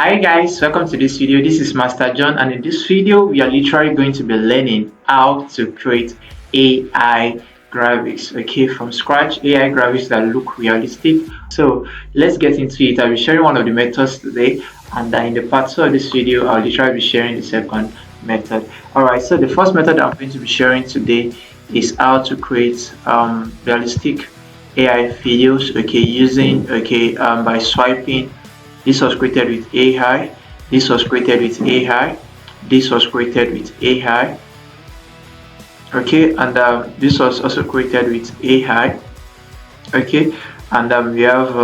Hi guys, welcome to this video. This is Master John, and in this video we are literally going to be learning how to create AI graphics, okay, from scratch. AI graphics that look realistic. So let's get into it. I'll be sharing one of the methods today, and in the part 2 of this video I'll literally be sharing the second method. Alright, so the first method I'm going to be sharing today is how to create realistic AI videos, okay, using by swiping. This was created with AI. This was created with AI. This was created with AI. Okay, and this was also created with AI. Okay, and we have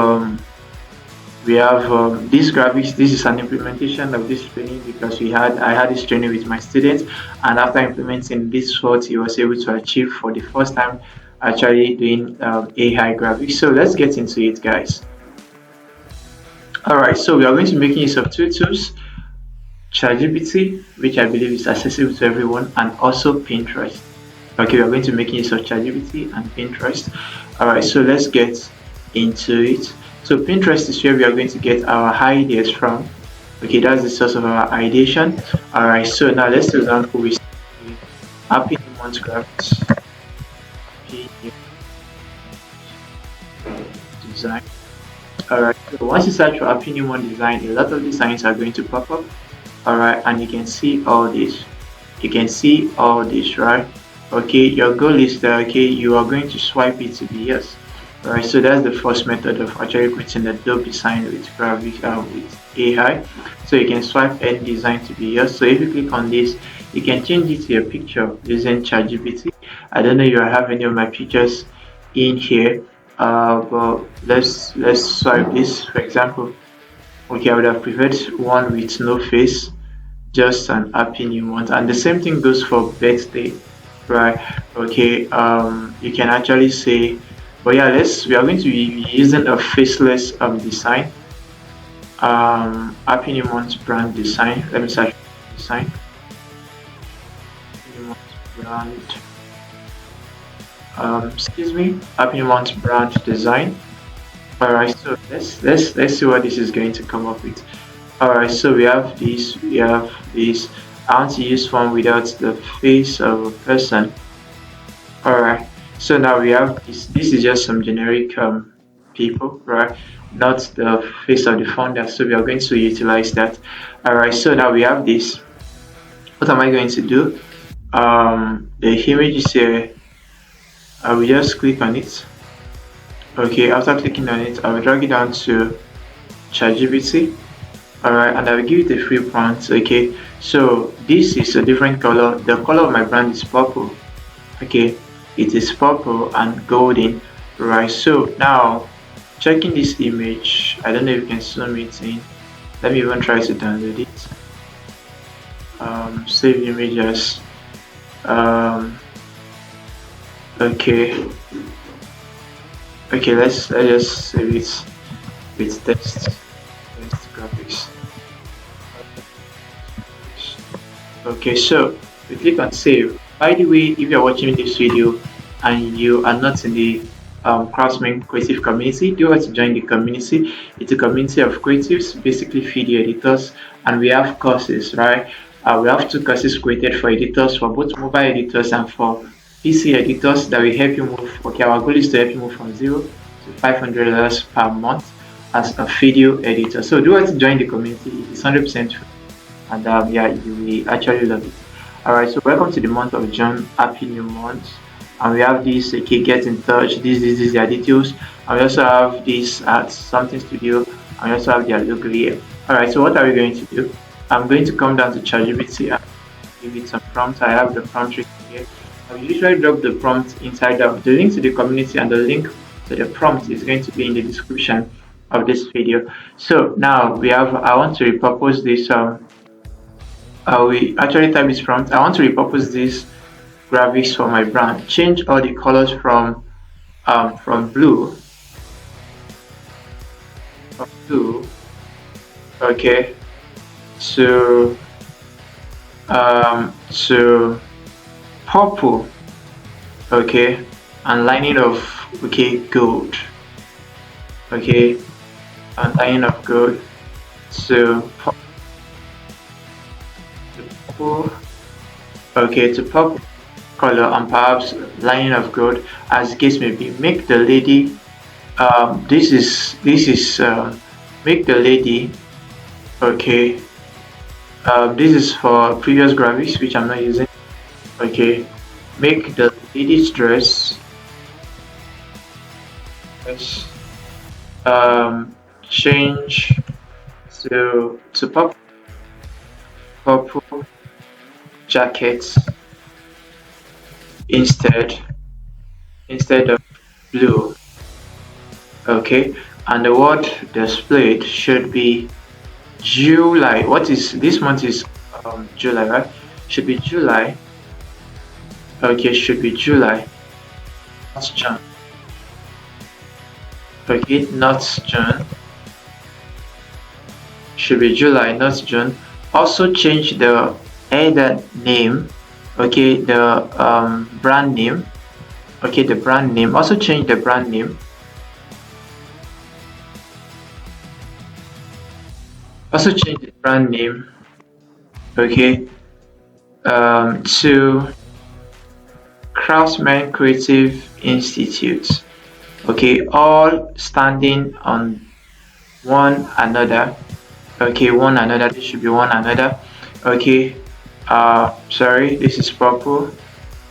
this graphics. This is an implementation of this training because I had this training with my students, and after implementing this, what he was able to achieve for the first time, actually doing AI graphics. So let's get into it, guys. Alright, so we are going to be making use of two tools, ChatGPT, which I believe is accessible to everyone, and also Pinterest. Okay, we are going to be making use of ChatGPT and Pinterest. Alright, so let's get into it. So Pinterest is where we are going to get our ideas from. Okay, that's the source of our ideation. Alright, so now let's do example with happy new month graphics. Design. Alright, so once you search for Happy New Month design, a lot of designs are going to pop up. Alright, and you can see all this. You can see all this, right? Okay, your goal is that you are going to swipe it to be yes. Alright, so that's the first method of actually creating a dope design with graphics with AI. So you can swipe any design to be yes. So if you click on this, you can change it to your picture using ChatGPT. I don't know if I have any of my pictures in here. But let's swipe this, for example. Okay, I would have preferred one with no face, just an happy new month, and the same thing goes for birthday, right? Okay, you can actually say, but yeah, we are going to be using a faceless design. Happy new month brand design. Let me search design. Happy new month brand. Excuse me, Happy New Month brand design. Alright, so let's see what this is going to come up with. Alright, so we have this. I want to use one without the face of a person. Alright, so now we have this is just some generic people, right? Not the face of the founder, so we are going to utilize that. Alright, so now we have this. What am I going to do? The image is here. I will just click on it. Okay, after clicking on it, I will drag it down to ChatGPT. Alright, and I will give it a free prompt. Okay, so this is a different color. The color of my brand is purple. Okay, it is purple and golden. Right, so now checking this image, I don't know if you can zoom it in. Let me even try to download it. Save images. Okay, let's just save it with text graphics. Okay, so we click on save. By the way, if you're watching this video and you are not in the Craftsman creative community, do want to join the community. It's a community of creatives, basically video editors, and we have courses, right? We have two courses created for editors, for both mobile editors and for PC editors, that will help you move. Okay, our goal is to help you move from $0 to $500 per month as a video editor. So do want to join the community. It's 100% free, and yeah, you will actually love it. Alright, so welcome to the month of June. Happy new month. And we have this, okay, get in touch. This is their details. And we also have this at something studio, and we also have their logo here. Alright, so what are we going to do? I'm going to come down to ChatGPT and give it some prompt. I have the prompt written here. I will usually drop the prompt inside the link to the community, and the link to the prompt is going to be in the description of this video. So now we have, I want to repurpose this. We actually type this prompt. I want to repurpose this graphics for my brand. Change all the colors from blue, okay, to purple, okay, and lining of gold, okay, and lining of gold. to purple, okay, to purple color, and perhaps lining of gold, as the case may be. Make the lady, this is make the lady, okay. This is for previous graphics which I'm not using. Okay, make the lady's dress, yes, change to purple jackets instead of blue. Okay, and the word displayed should be July. What is this month is July, right? Should be July. Okay, should be July. Not June. Okay, not June. Should be July, not June. Also change the header name. Okay, the brand name. Okay, the brand name. Also change the brand name. Also change the brand name. Okay, to Craftsman Creative Institute. Okay, all standing on one another. Okay, one another. This should be one another. Okay, sorry, this is purple.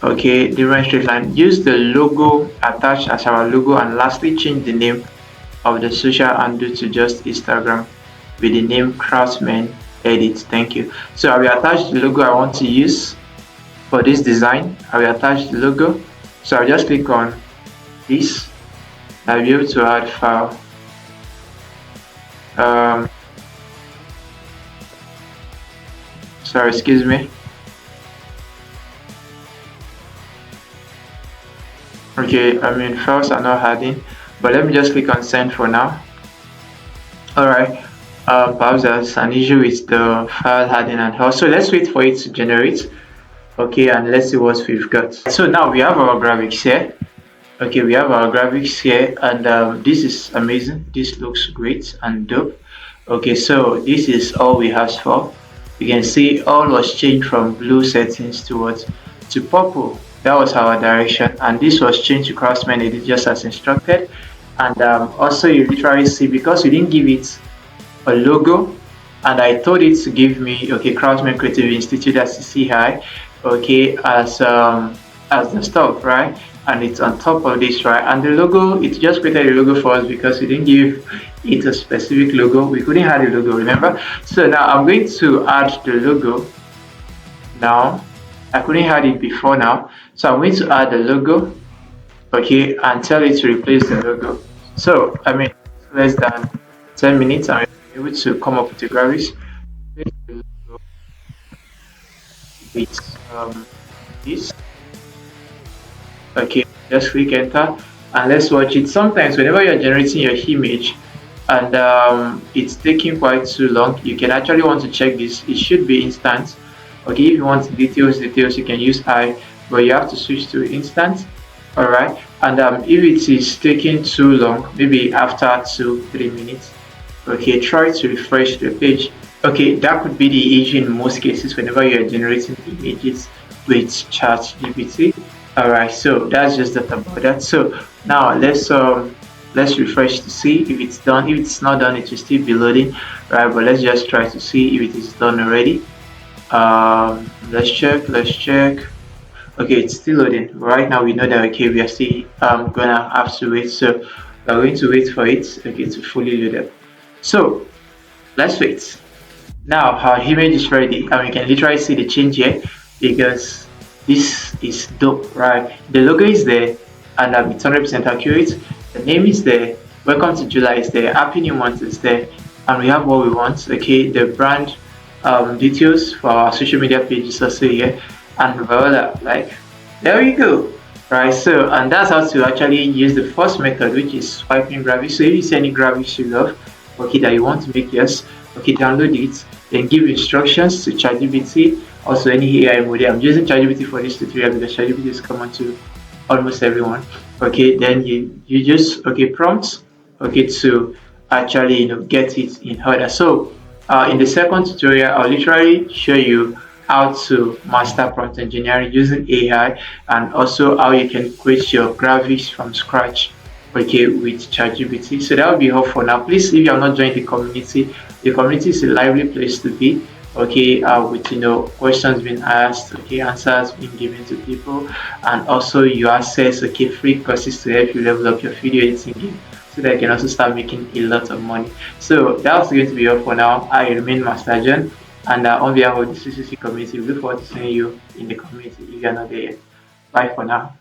Okay, different straight line. Use the logo attached as our logo, and lastly change the name of the social handle to just Instagram with the name Craftsman Edit. Thank you. So I will attach the logo I want to use for this design. I will attach the logo. So I'll just click on this. I'll be able to add file. Sorry, excuse me. Okay, I mean files are not adding, but let me just click on send for now. Alright, perhaps there's an issue with the file adding and all. So let's wait for it to generate. Okay, and let's see what we've got. So now we have our graphics here. Okay, we have our graphics here, and this is amazing. This looks great and dope. Okay, so this is all we asked for. You can see all was changed from blue settings towards to purple. That was our direction, and this was changed to Craftsman Edit just as instructed. And also you literally see, because we didn't give it a logo, and I told it to give me, okay, Craftsman Creative Institute as CI, okay, as the stuff, right? And it's on top of this, right? And the logo, it just created a logo for us because we didn't give it a specific logo. We couldn't add a logo, remember? So now I'm going to add the logo now. I couldn't add it before now, so I'm going to add the logo, okay, and tell it to replace the logo. So I mean less than 10 minutes, I'm able to come up with the graphics with this. Okay, just click enter and let's watch it. Sometimes whenever you're generating your image and it's taking quite too long, you can actually want to check this. It should be instant. Okay, if you want details, you can use I, but you have to switch to instant. All right, and if it is taking too long, maybe after 2-3 minutes, okay, try to refresh the page. Okay, that could be the issue in most cases whenever you're generating images with ChatGPT. All right, so that's just that about that. So now let's refresh to see if it's done. If it's not done, it will still be loading, right? But let's just try to see if it is done already. Let's check. Okay, it's still loading. Right now we know that, okay, we are still gonna have to wait, so we're going to wait for it, okay, to fully load up. So let's wait. Now our image is ready and we can literally see the change here, because this is dope, right? The logo is there and it's 100% accurate. The name is there. Welcome to July is there. Happy New Month is there, and we have what we want. Okay, the brand details for our social media pages also here, and voila, like there we go, right? So, and that's how to actually use the first method, which is swiping graphics. So if you see any graphics you love, okay, that you want to make yours, okay, download it, then give instructions to ChatGPT. Also any AI model. I'm using ChatGPT for this tutorial because ChatGPT is common to almost everyone. Okay, then you just, okay, prompts, okay, to actually get it in order. So In the second tutorial, I'll literally show you how to master prompt engineering using AI, and also how you can create your graphics from scratch, okay, with ChatGPT. So that will be all for now. Please, if you have not joined the community is a lively place to be. Okay, with questions being asked, okay, answers being given to people, and also you access free courses to help you level up your video editing game, so that you can also start making a lot of money. So that's going to be all for now. I remain Master John, and on behalf of the CCC community, we look forward to seeing you in the community if you're not there yet. Bye for now.